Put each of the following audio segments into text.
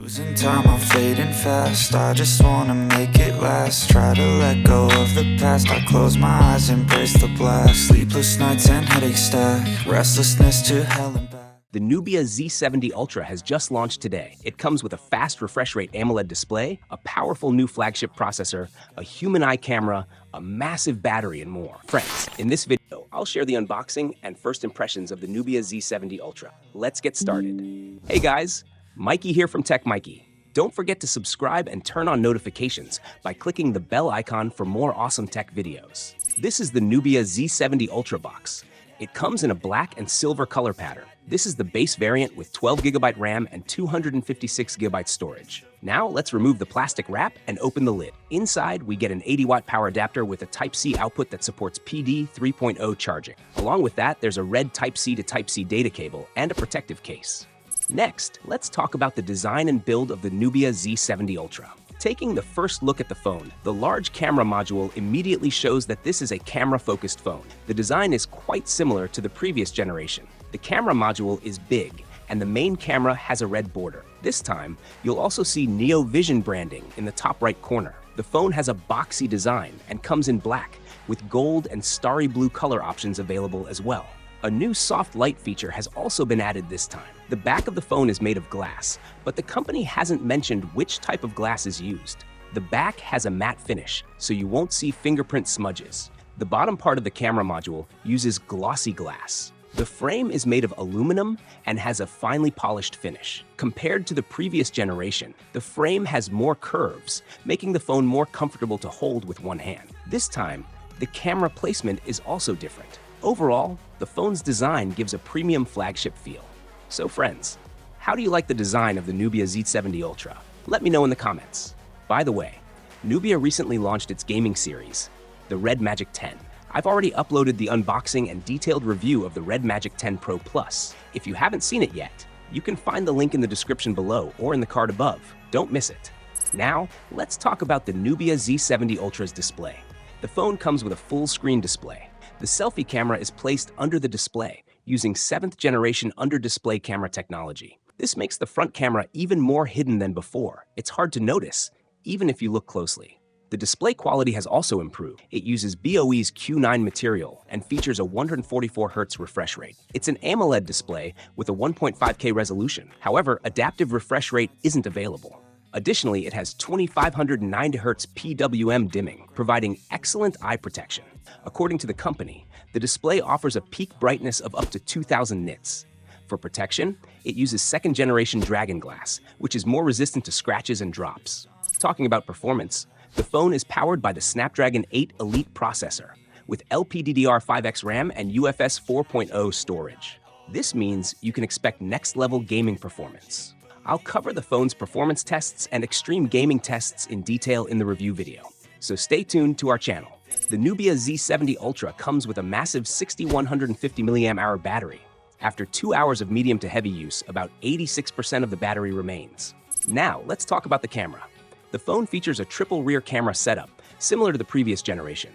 Losing time, I'm fading fast. I just wanna make it last. Try to let go of the past. I close my eyes, embrace the blast. Sleepless nights and headaches stack. Restlessness to hell and back. The Nubia Z70 Ultra has just launched today. It comes with a fast refresh rate AMOLED display, a powerful new flagship processor, a human eye camera, a massive battery, and more. Friends, in this video, I'll share the unboxing and first impressions of the Nubia Z70 Ultra. Let's get started. Hey guys, Maiky here from techmaiky. Don't forget to subscribe and turn on notifications by clicking the bell icon for more awesome tech videos. This is the Nubia Z70 Ultra box. It comes in a black and silver color pattern. This is the base variant with 12GB RAM and 256GB storage. Now let's remove the plastic wrap and open the lid. Inside, we get an 80-watt power adapter with a Type-C output that supports PD 3.0 charging. Along with that, there's a red Type-C to Type-C data cable and a protective case. Next, let's talk about the design and build of the Nubia Z70 Ultra. Taking the first look at the phone, the large camera module immediately shows that this is a camera-focused phone. The design is quite similar to the previous generation. The camera module is big, and the main camera has a red border. This time, you'll also see Neo Vision branding in the top right corner. The phone has a boxy design and comes in black, with gold and starry blue color options available as well. A new soft light feature has also been added this time. The back of the phone is made of glass, but the company hasn't mentioned which type of glass is used. The back has a matte finish, so you won't see fingerprint smudges. The bottom part of the camera module uses glossy glass. The frame is made of aluminum and has a finely polished finish. Compared to the previous generation, the frame has more curves, making the phone more comfortable to hold with one hand. This time, the camera placement is also different. Overall, the phone's design gives a premium flagship feel. So friends, how do you like the design of the Nubia Z70 Ultra? Let me know in the comments. By the way, Nubia recently launched its gaming series, the Red Magic 10. I've already uploaded the unboxing and detailed review of the Red Magic 10 Pro Plus. If you haven't seen it yet, you can find the link in the description below or in the card above. Don't miss it. Now, let's talk about the Nubia Z70 Ultra's display. The phone comes with a full-screen display. The selfie camera is placed under the display using 7th generation under-display camera technology. This makes the front camera even more hidden than before. It's hard to notice, even if you look closely. The display quality has also improved. It uses BOE's Q9 material and features a 144Hz refresh rate. It's an AMOLED display with a 1.5K resolution. However, adaptive refresh rate isn't available. Additionally, it has 2590Hz PWM dimming, providing excellent eye protection. According to the company, the display offers a peak brightness of up to 2000 nits. For protection, it uses 2nd generation Dragon Glass, which is more resistant to scratches and drops. Talking about performance, the phone is powered by the Snapdragon 8 Elite processor, with LPDDR5X RAM and UFS 4.0 storage. This means you can expect next-level gaming performance. I'll cover the phone's performance tests and extreme gaming tests in detail in the review video, so stay tuned to our channel. The Nubia Z70 Ultra comes with a massive 6150 mAh battery. After 2 hours of medium to heavy use, about 86% of the battery remains. Now, let's talk about the camera. The phone features a triple rear camera setup, similar to the previous generation.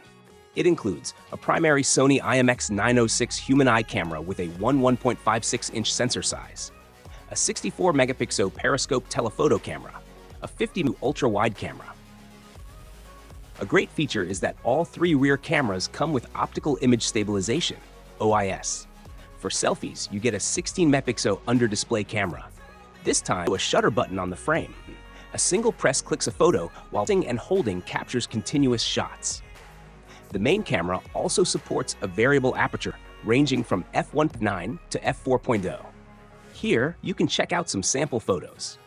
It includes a primary Sony IMX906 human eye camera with a 1.56-inch sensor size, a 64-megapixel periscope telephoto camera, a 50mm ultra-wide camera. A great feature is that all 3 rear cameras come with optical image stabilization, OIS. For selfies, you get a 16-megapixel under-display camera. This time, a shutter button on the frame. A single press clicks a photo while sitting and holding captures continuous shots. The main camera also supports a variable aperture ranging from f1.9 to f4.0. Here, you can check out some sample photos.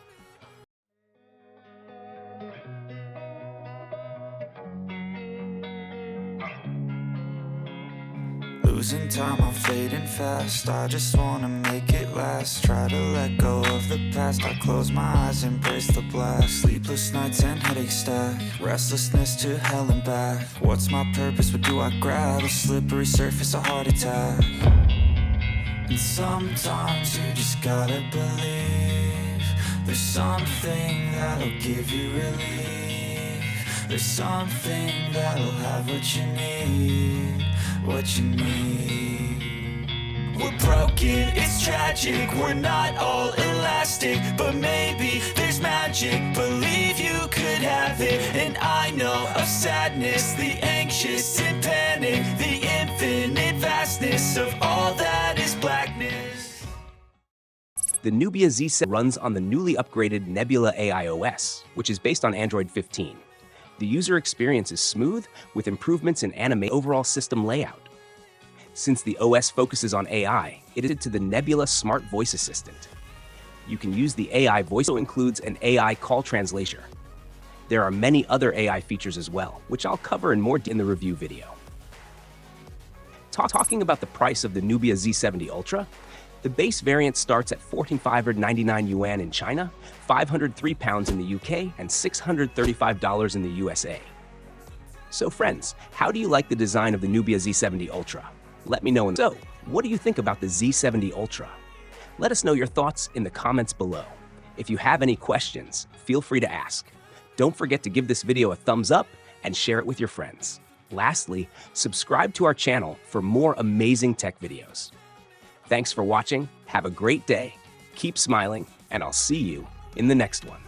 Losing time, I'm fading fast. I just wanna make it last. Try to let go of the past. I close my eyes, embrace the blast. Sleepless nights and headaches stack. Restlessness to hell and back. What's my purpose? What do I grab? A slippery surface, a heart attack. And sometimes you just gotta believe there's something that'll give you relief. There's something that'll have what you need. What you need. We're broken, it's tragic. We're not all elastic, but maybe there's magic magic, believe you could have it. And I know of sadness, the anxious and panic, the infinite vastness of all that is blackness. The Nubia Z70 runs on the newly upgraded Nebula AI OS, which is based on Android 15. The user experience is smooth, with improvements in overall system layout. Since the OS focuses on AI, it is to the Nebula Smart Voice Assistant. You can use the AI voice, also includes an AI call translator. There are many other AI features as well, which I'll cover in more in the review video. Talking about the price of the Nubia Z70 Ultra, the base variant starts at 1,499 yuan in China, £503 in the UK, and $635 in the USA. So friends, how do you like the design of the Nubia Z70 Ultra? Let me know. So, what do you think about the Z70 Ultra? Let us know your thoughts in the comments below. If you have any questions, feel free to ask. Don't forget to give this video a thumbs up and share it with your friends. Lastly, subscribe to our channel for more amazing tech videos. Thanks for watching, have a great day, keep smiling, and I'll see you in the next one.